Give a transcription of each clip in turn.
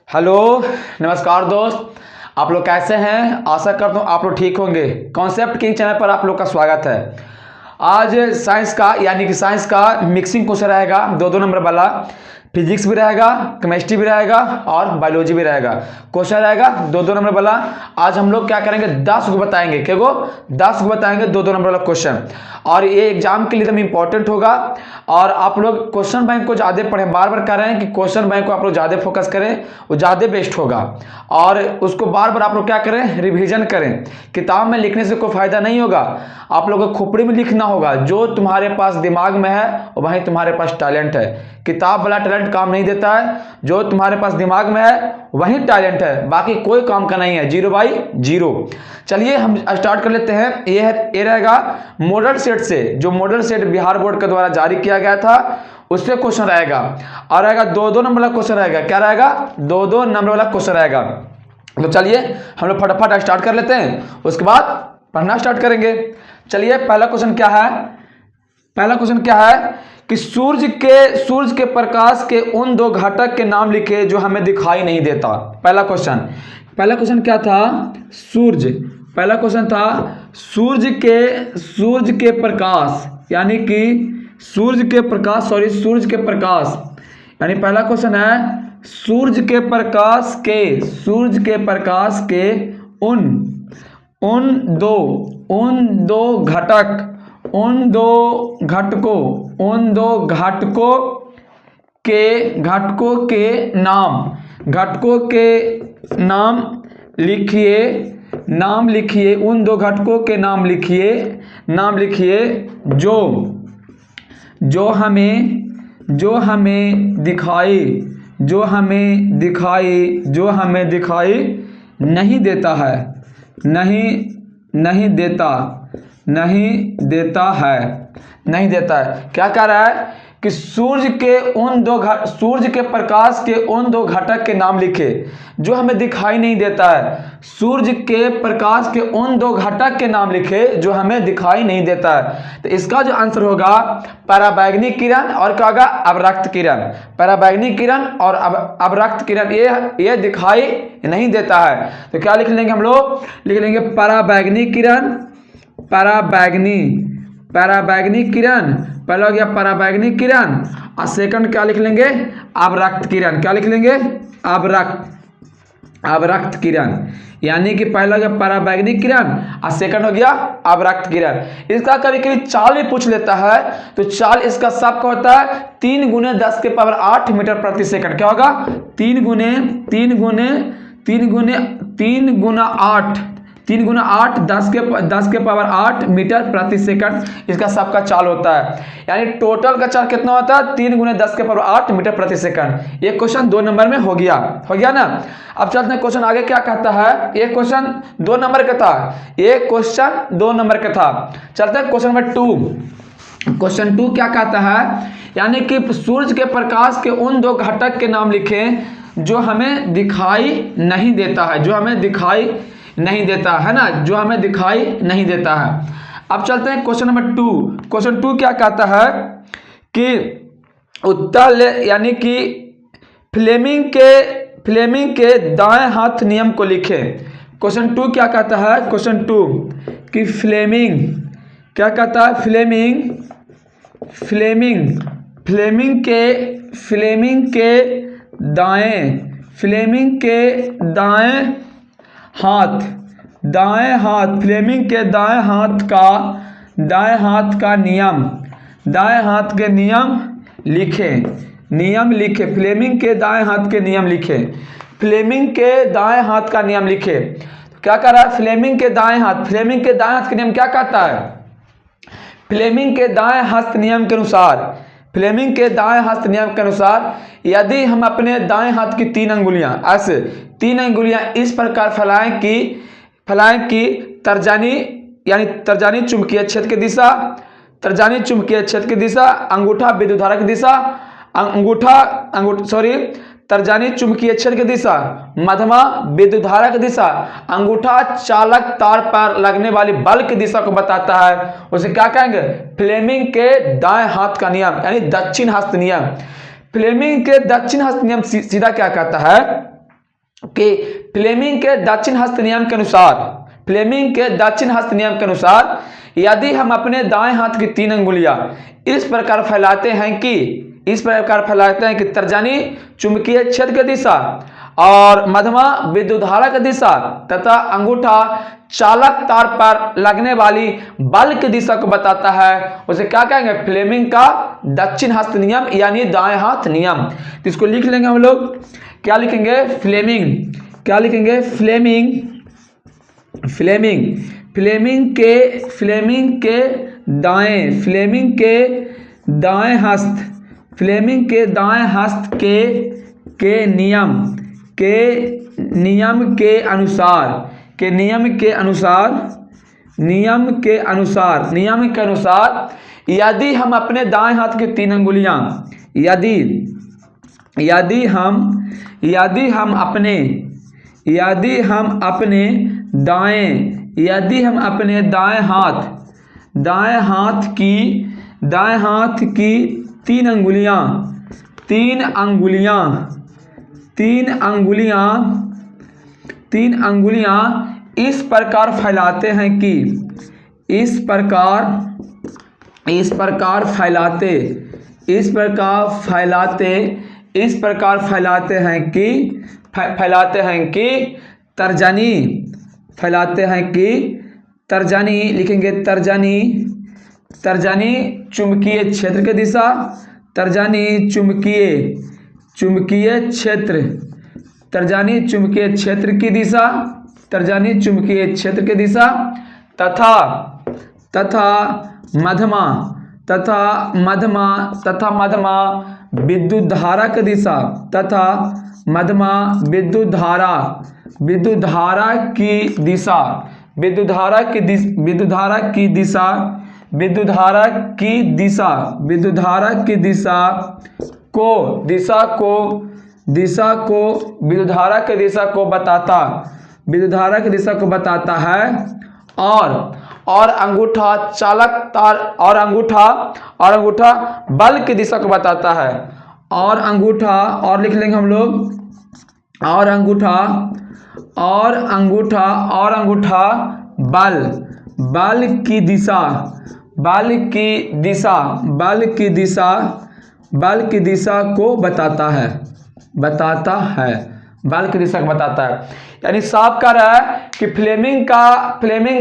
Hello, नमस्कार दोस्त। आप लोग कैसे हैं? आशा करता हूँ आप लोग ठीक होंगे। कॉन्सेप्ट किंग चैनल पर आप लोग का स्वागत है। आज साइंस का यानी कि साइंस का मिक्सिंग क्वेश्चन रहेगा, दो नंबर वाला। फिजिक्स भी रहेगा, केमिस्ट्री भी रहेगा और बायोलॉजी भी रहेगा। क्वेश्चन रहेगा दो नंबर वाला। आज हम लोग क्या करेंगे, 10 को बताएंगे। क्या को 10 को बताएंगे, दो नंबर वाला क्वेश्चन। और ये एग्जाम के लिए एकदम इंपॉर्टेंट होगा। और आप लोग क्वेश्चन बैंक को ज़्यादा पढ़ें, बार बार कह रहे हैं कि क्वेश्चन बैंक को आप लोग ज़्यादा फोकस करें, वो ज़्यादा बेस्ट होगा। और उसको बार बार आप लोग क्या करें, रिवीजन करें। किताब में लिखने से कोई फायदा नहीं होगा, आप लोगों को खोपड़ी में लिखना होगा। जो तुम्हारे पास दिमाग में है वहीं तुम्हारे पास टैलेंट है। किताब वाला टैलेंट काम नहीं देता है, जो तुम्हारे पास दिमाग में है वही टैलेंट है, बाकी कोई काम का नहीं है। 0 बाई 0। चलिए हम स्टार्ट कर लेते हैं। ये रहेगा मॉडल सेट से, जो मॉडल सेट बिहार बोर्ड के द्वारा जारी किया गया था, उससे क्वेश्चन रहेगा। और रहेगा दो नंबर वाला क्वेश्चन रहेगा। क्या रहेगा? दो नंबर वाला क्वेश्चन रहेगा। तो चलिए हम लोग फटाफट स्टार्ट कर लेते हैं, उसके बाद पढ़ना स्टार्ट करेंगे। चलिए पहला क्वेश्चन क्या है? पहला क्वेश्चन क्या है कि सूर्य के प्रकाश के उन दो घटक के नाम लिखे जो हमें दिखाई नहीं देता। पहला क्वेश्चन क्या था? सूर्य। पहला क्वेश्चन था सूर्य के प्रकाश, यानी कि सूर्य के प्रकाश, यानी पहला क्वेश्चन है सूर्य के प्रकाश के उन दो घटकों के नाम लिखिए। उन दो घटकों के नाम लिखिए जो हमें दिखाई नहीं देता है। नहीं देता है। क्या कह रहा है कि सूर्य के प्रकाश के उन दो घटक के नाम लिखे जो हमें दिखाई नहीं देता है। सूर्य के प्रकाश के उन दो घटक के नाम लिखे जो हमें दिखाई नहीं देता है। तो इसका जो आंसर होगा पराबैंगनी किरण और क्या होगा? अवरक्त किरण। पराबैंगनी किरण और अवरक्त किरण ये दिखाई नहीं देता है। तो क्या लिख लेंगे हम लोग? लिख लेंगे पराबैंगनी किरण, पराबैंगनी किरण। पहला हो गया पराबैंगनी किरण और सेकंड क्या लिख लेंगे? अवरक्त किरण। क्या लिख लेंगे? अवरक्त किरण। यानी कि पहला हो गया पराबैंगनी किरण और सेकंड हो गया अवरक्त किरण। इसका कभी कभी चाल भी पूछ लेता है, तो चाल इसका सबका होता है 3 × 10⁸ मीटर प्रति सेकंड। क्या होगा? 3 × 8 10⁸ मीटर प्रति सेकंड इसका सबका चाल होता है। यानी टोटल का चाल कितना होता है? 3 × 10⁸ मीटर प्रति सेकंड। ये क्वेश्चन 2 नंबर में हो गया ना। अब चलते हैं क्वेश्चन आगे क्या कहता है। ये क्वेश्चन 2 नंबर का था। चलते हैं क्वेश्चन नंबर 2। क्वेश्चन 2 क्या कहता है? यानी कि सूर्य के प्रकाश के उन दो घटक के नाम लिखें जो हमें दिखाई नहीं देता है। जो हमें दिखाई नहीं देता है। अब चलते हैं क्वेश्चन नंबर 2। क्वेश्चन 2 क्या कहता है कि उत्तर यानी कि फ्लेमिंग के दाएं हाथ नियम को लिखें। क्वेश्चन 2 क्या कहता है? क्वेश्चन 2 कि फ्लेमिंग क्या कहता है? फ्लेमिंग के दाएं हाथ का नियम लिखे। फ्लेमिंग के दाएं हाथ के नियम लिखे। क्या कर रहा है? फ्लेमिंग के दाएं हाथ के नियम क्या कहता है? फ्लेमिंग के दाएं हस्त नियम के अनुसार यदि हम अपने दाएं हाथ की 3 अंगुलियां इस प्रकार फैलाएं कि तर्जनी चुंबकीय क्षेत्र की दिशा, अंगूठा विद्युत धारा की दिशा, तर्जनी चुंबकीय क्षेत्र की दिशा, मध्यमा विद्युत धारा की दिशा, अंगूठा चालक तार पर लगने वाली बल की दिशा को बताता है। उसे क्या कहेंगे? फ्लेमिंग के दाएं हाथ का नियम, यानी दक्षिण हस्त नियम। फ्लेमिंग के दक्षिण हस्त नियम सीधा क्या कहता है कि फ्लेमिंग के दक्षिण हस्त नियम के अनुसार, फ्लेमिंग के दक्षिण हस्त नियम के अनुसार यदि हम अपने दाएं हाथ की 3 अंगुलियां इस प्रकार फैलाते हैं कि तर्जनी चुंबकीय क्षेत्र की दिशा और मध्यमा विद्युत धारा की दिशा तथा अंगूठा चालक तार पर लगने वाली बल की दिशा को बताता है, उसे क्या कहेंगे? फ्लेमिंग का दक्षिण हस्त नियम यानी दाएं हाथ नियम। तो इसको लिख लेंगे हम लोग, क्या लिखेंगे? फ्लेमिंग। क्या लिखेंगे? फ्लेमिंग। फ्लेमिंग के दाएं हस्त के नियम के अनुसार यदि हम अपने दाएं हाथ की 3 अंगुलियां यदि हम अपने दाएं हाथ की 3 अंगुलियां इस प्रकार फैलाते हैं कि तर्जनी लिखेंगे, तर्जनी चुंबकीय क्षेत्र की दिशा, तर्जनी चुंबकीय क्षेत्र की दिशा तथा मध्यमा विद्युत धारा की दिशा को बताता है और अंगूठा चालक तार और अंगूठा बल की दिशा को बताता है और लिख लेंगे हम लोग और अंगूठा बल की दिशा को बताता है। बल की दिशा को बताता है, यानी साफ कर रहा है कि फ्लेमिंग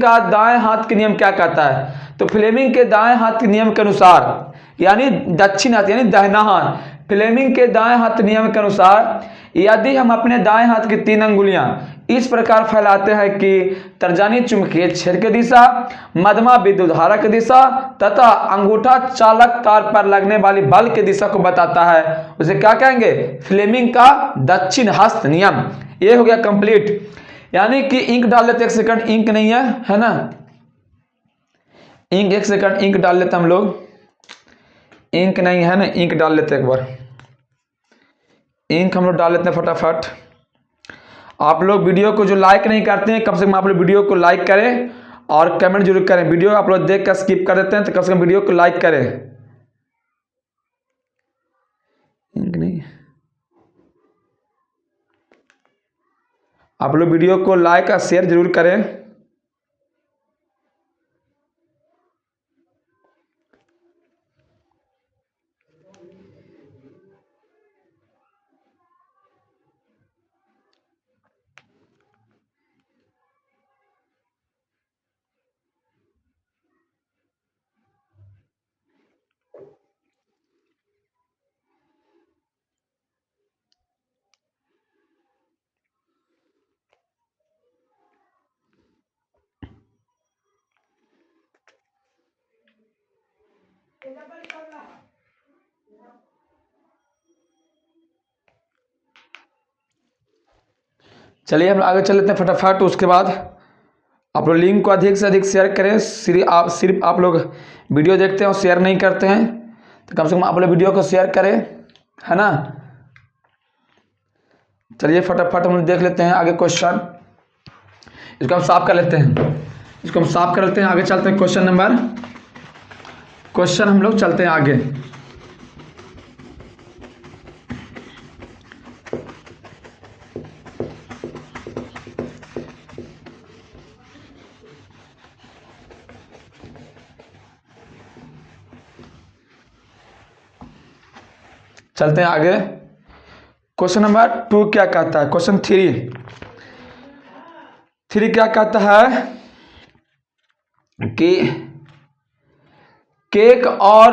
का दाएं हाथ के नियम क्या कहता है। तो फ्लेमिंग के दाएं हाथ के नियम के अनुसार यानी दक्षिण हाथ यानी दाहिना हाथ, फ्लेमिंग के दाएं हाथ नियम के अनुसार यदि हम अपने दाएं हाथ की 3 अंगुलियां इस प्रकार फैलाते हैं कि तर्जनी चुंबकीय क्षेत्र की दिशा, मध्यमा विद्युत धारा की दिशा तथा अंगूठा चालक तार पर लगने वाली बल की दिशा को बताता है, उसे क्या कहेंगे? फ्लेमिंग का दक्षिण हस्त नियम। ये हो गया कंप्लीट। यानी कि इंक डाल लेते, 1 सेकंड, इंक नहीं है ना, इंक 1 सेकंड इंक डाल लेते हम लोग, इंक नहीं है ना, इंक डाल लेते एक बार, इंक हम लोग डाल लेते हैं फटाफट। आप लोग वीडियो को जो लाइक नहीं करते हैं, कम से कम आप लोग वीडियो को लाइक करें और कमेंट जरूर करें। वीडियो आप लोग देख कर स्किप कर देते हैं तो कम से कम वीडियो को लाइक करें। इंक नहीं, आप लोग वीडियो को लाइक और शेयर जरूर करें। चलिए हम आगे चल लेते हैं फटाफट। उसके बाद आप लोग लिंक को अधिक से अधिक शेयर करें। सिर्फ आप लोग वीडियो देखते हैं और शेयर नहीं करते हैं, तो कम से कम आप लोग वीडियो को शेयर करें, है ना। चलिए फटाफट हम लोग देख लेते हैं आगे क्वेश्चन। इसको हम साफ कर लेते हैं, आगे चलते हैं। क्वेश्चन हम लोग चलते हैं आगे। चलते हैं आगे। क्वेश्चन नंबर 2 क्या कहता है, क्वेश्चन 3 क्या कहता है कि केक और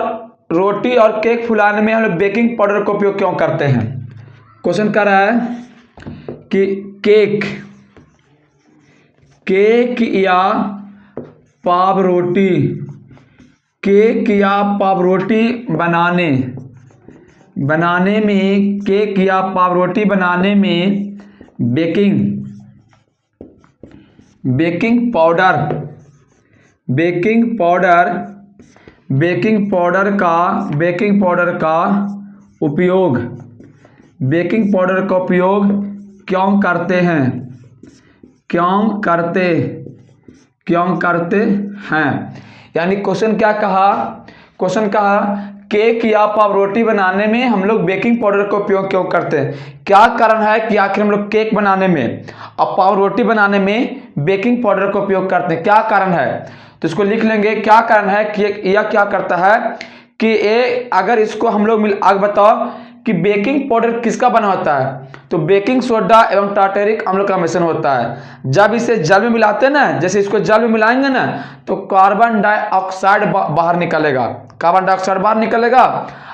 रोटी और केक फुलाने में हम लोग बेकिंग पाउडर का उपयोग क्यों करते हैं। क्वेश्चन कह रहा है कि केक या पावरोटी बनाने में केक या पावरोटी बनाने में बेकिंग पाउडर का उपयोग क्यों करते हैं। यानी क्वेश्चन कहा केक या पावरोटी बनाने में हम लोग बेकिंग पाउडर का उपयोग क्यों करते हैं। क्या कारण है कि आखिर हम लोग केक बनाने में और पावरोटी बनाने में बेकिंग पाउडर का उपयोग करते हैं, क्या कारण है। तो इसको लिख लेंगे, क्या कारण है कि यह क्या करता है कि अगर इसको हम लोग आगे बताओ कि बेकिंग पाउडर किसका बना होता है, तो बेकिंग सोडा एवं टार्टेरिक अम्ल का मिश्रण होता है। जब इसे जल में मिलाते हैं ना, जैसे इसको जल में मिलाएंगे ना तो कार्बन डाइऑक्साइड बाहर निकलेगा,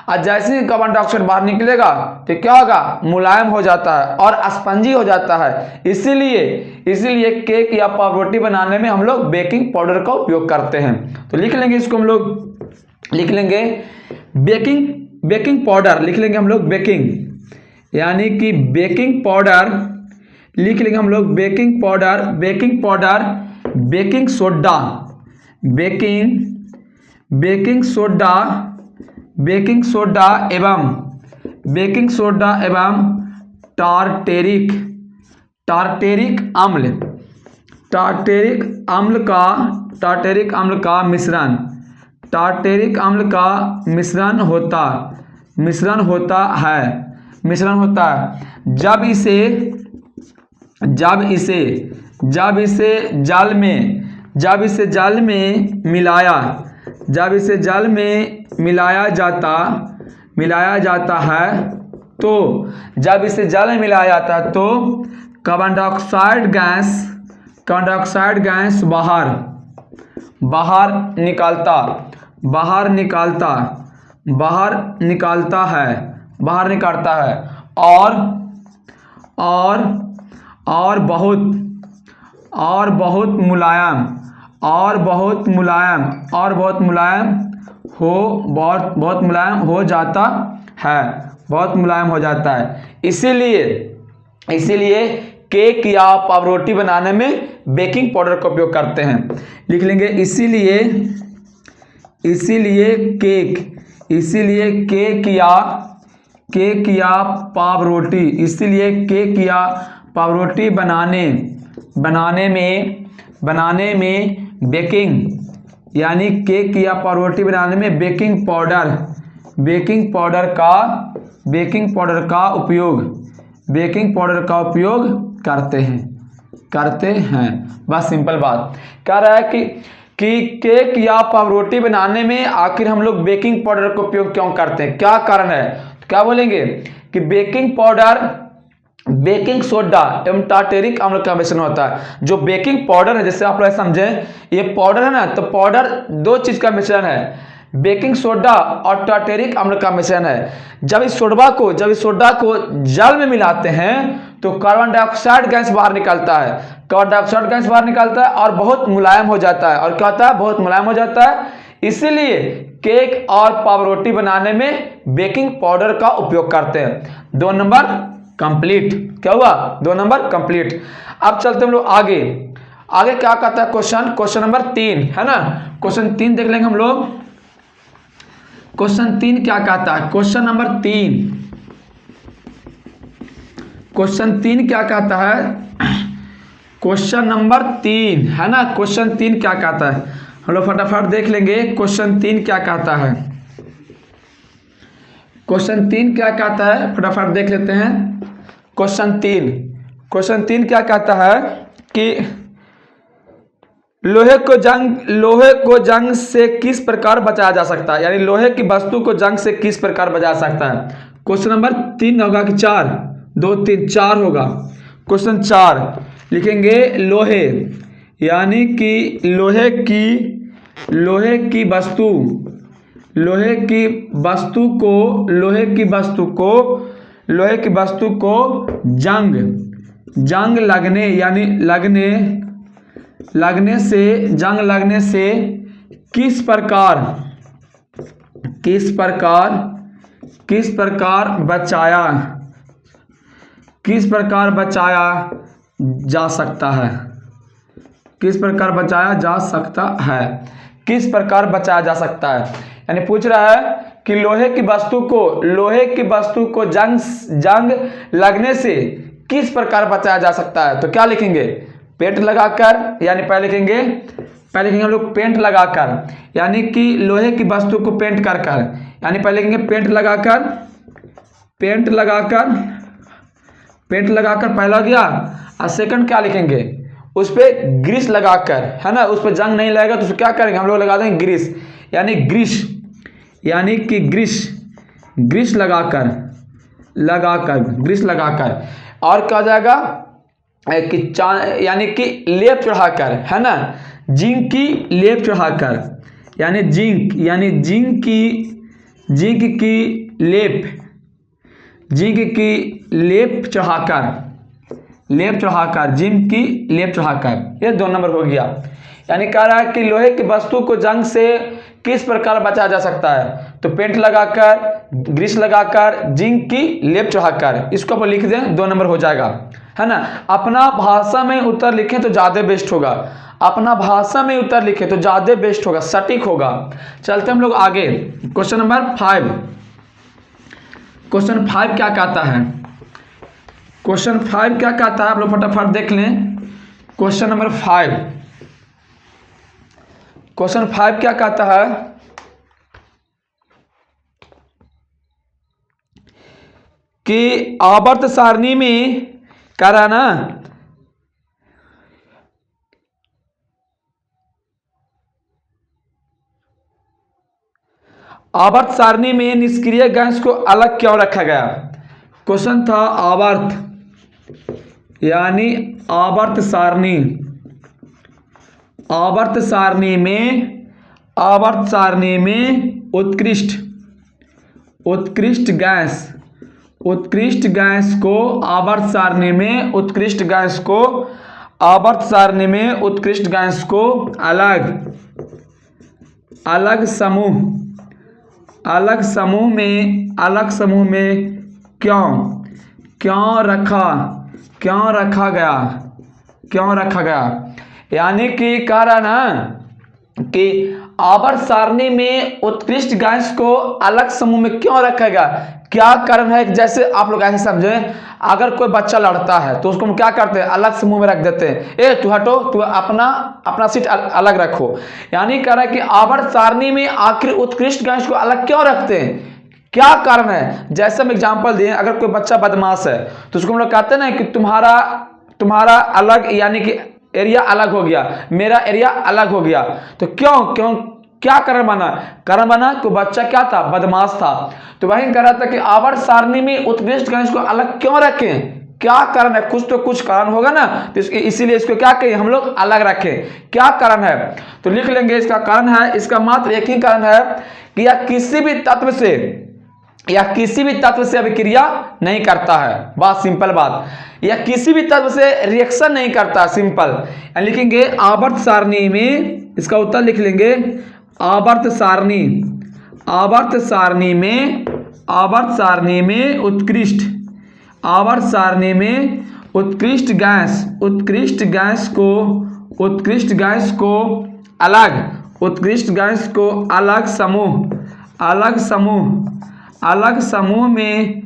और जैसे ही कार्बन डाइऑक्साइड बाहर निकलेगा तो क्या होगा, मुलायम हो जाता है और स्पंजी हो जाता है। इसीलिए केक या पावरोटी बनाने में हम लोग बेकिंग पाउडर का उपयोग करते हैं। तो लिख लेंगे इसको, हम लोग लिख लेंगे बेकिंग पाउडर, लिख लेंगे हम लोग बेकिंग, यानी कि बेकिंग पाउडर लिख लेंगे हम लोग बेकिंग पाउडर, बेकिंग सोडा एवं टार्टेरिक अम्ल का मिश्रण होता है। जब इसे जल में मिलाया जाता है तो कार्बन डाइऑक्साइड गैस बाहर निकालता है और बहुत मुलायम हो जाता है। इसीलिए केक या पावरोटी बनाने में बेकिंग पाउडर का उपयोग करते हैं। लिख लेंगे इसीलिए केक या पावरोटी बनाने में बेकिंग, यानी केक या पावरोटी बनाने में बेकिंग पाउडर का उपयोग करते हैं। बस सिंपल बात। कह रहा है कि केक या पावरोटी बनाने में आखिर हम लोग बेकिंग पाउडर का उपयोग क्यों करते हैं, क्या कारण है। तो क्या बोलेंगे कि बेकिंग पाउडर बेकिंग सोडा एवं टार्टेरिक अम्ल का मिश्रण होता है। जो बेकिंग पाउडर है, जैसे आप लोग समझें ये पाउडर है ना, तो पाउडर दो चीज का मिश्रण है, बेकिंग सोडा और टार्टेरिक अम्ल का मिश्रण है। जब इस सोडा को जल में मिलाते हैं तो कार्बन डाइऑक्साइड गैस बाहर निकलता है, और बहुत मुलायम हो जाता है। और क्या होता है, बहुत मुलायम हो जाता है। इसीलिए केक और पावरोटी बनाने में बेकिंग पाउडर का उपयोग करते हैं। 2 नंबर कंप्लीट। क्या हुआ, 2 नंबर कंप्लीट। अब चलते हम लोग आगे क्या कहता है क्वेश्चन नंबर 3 है ना। क्वेश्चन 3 देख लेंगे हम लोग। क्वेश्चन 3 क्या कहता है, क्वेश्चन नंबर 3 क्या कहता है, क्वेश्चन नंबर 3 है ना। क्वेश्चन 3 क्या कहता है, हम लोग फटाफट देख लेंगे। क्वेश्चन 3 क्या कहता है, फटाफट देख लेते हैं। क्वेश्चन 3 क्या कहता है कि लोहे को जंग से किस प्रकार बचाया जा सकता है, यानी लोहे की वस्तु को जंग से किस प्रकार बचा सकता है। क्वेश्चन नंबर 3 होगा कि 4, 2 3 4 होगा। क्वेश्चन 4 लिखेंगे लोहे, यानी कि लोहे की वस्तु, लोहे की वस्तु को जंग लगने यानी लगने से किस प्रकार बचाया जा सकता है? किस प्रकार बचाया जा सकता है? यानी पूछ रहा है कि लोहे की वस्तु को जंग लगने से किस प्रकार बचाया जा सकता है। तो क्या लिखेंगे? पेंट लगाकर, यानी पहले लिखेंगे हम लोग पेंट लगाकर, यानी कि लोहे की वस्तु को पेंट कर, यानी पहले लिखेंगे पेंट लगाकर पहला गया। और सेकंड क्या लिखेंगे? उस पर ग्रीस लगाकर, है ना, उस पर जंग नहीं लगेगा तो उसको क्या करेंगे हम लोग? लगा देंगे ग्रीस, यानी कि ग्रीस लगाकर और क्या हो जाएगा कि यानी कि लेप चढ़ाकर, है ना, जिंक की लेप चढ़ाकर, यानी जिंक की लेप चढ़ाकर, ये 2 नंबर हो गया। यानी कह रहा है कि लोहे की वस्तु को जंग से किस प्रकार बचाया जा सकता है? तो पेंट लगाकर, ग्रीस लगाकर, जिंक की लेप चढ़ाकर, इसको आप लिख दें, 2 नंबर हो जाएगा, है ना। अपना भाषा में उत्तर लिखें तो ज़्यादा बेस्ट होगा, सटीक होगा। चलते हम लोग आगे। क्वेश्चन नंबर 5 क्या कहता है? क्वेश्चन 5 क्या कहता है, आप लोग फटाफट देख लें। क्वेश्चन नंबर 5 क्या कहता है कि आवर्त सारणी में, कह रहा ना, आवर्त सारणी में निष्क्रिय गैस को अलग क्यों रखा गया? क्वेश्चन था आवर्त, यानी आवर्त सारणी में उत्कृष्ट गैस को आवर्त सारणी में उत्कृष्ट गैस को अलग समूह में क्यों रखा गया? यानी कि कह रहा ना कि आवर्त सारणी में उत्कृष्ट गैस को अलग समूह में क्यों रखा गया? क्या कारण है? जैसे आप लोग ऐसे समझें, अगर कोई बच्चा लड़ता है तो उसको हम क्या करते हैं? अलग समूह में रख देते हैं। ए तू हटो, तू अपना सीट अलग रखो। यानी कह रहा है कि आवर्त सारणी में आखिर उत्कृष्ट गैस को अलग क्यों रखते हैं? क्या कारण है? जैसे हम एग्जाम्पल दें, अगर कोई बच्चा बदमाश है तो उसको हम लोग कहते हैं ना कि तुम्हारा अलग, यानी कि एरिया अलग हो गया, मेरा एरिया अलग हो गया। तो क्यों क्या कारण बना कि बच्चा क्या था? बदमाश था। तो वही कह रहा था कि आवर्त सारणी में उत्कृष्ट गैस को अलग क्यों रखें? क्या कारण है? कुछ कारण होगा ना, तो इसीलिए इसको क्या कहें हम लोग? अलग रखें। क्या कारण है? तो लिख लेंगे इसका कारण है, इसका मात्र एक ही कारण है कि यह किसी भी तत्व से अभिक्रिया नहीं करता है। बात सिंपल बात, या किसी भी तत्व से रिएक्शन नहीं करता, सिंपल। लिखेंगे आवर्त सारणी में, इसका उत्तर लिख लेंगे आवर्त सारणी में उत्कृष्ट गैस को अलग समूह में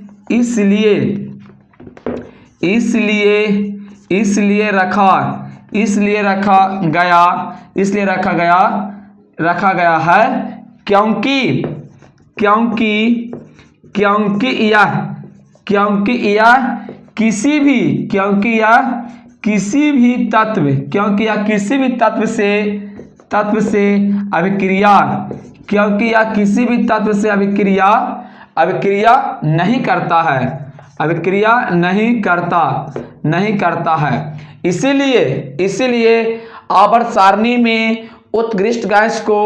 इसलिए रखा गया है क्योंकि यह किसी भी तत्व से अभिक्रिया अभिक्रिया नहीं करता है, अभिक्रिया नहीं करता है। इसीलिए आवर्त सारणी में उत्कृष्ट गैस को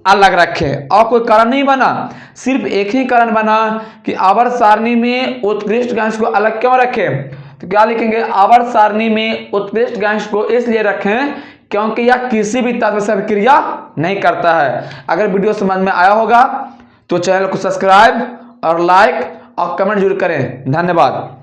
अलग रखें। और कोई कारण नहीं बना, सिर्फ एक ही कारण बना कि आवर्त सारणी में उत्कृष्ट गैस को अलग क्यों रखें। तो क्या लिखेंगे, आवर्त सारणी में उत्कृष्ट गैस को इसलिए रखें क्योंकि यह किसी भी तत्व से अभिक्रिया नहीं करता है। अगर वीडियो समझ में आया होगा तो चैनल को सब्सक्राइब और लाइक और कमेंट जरूर करें। धन्यवाद।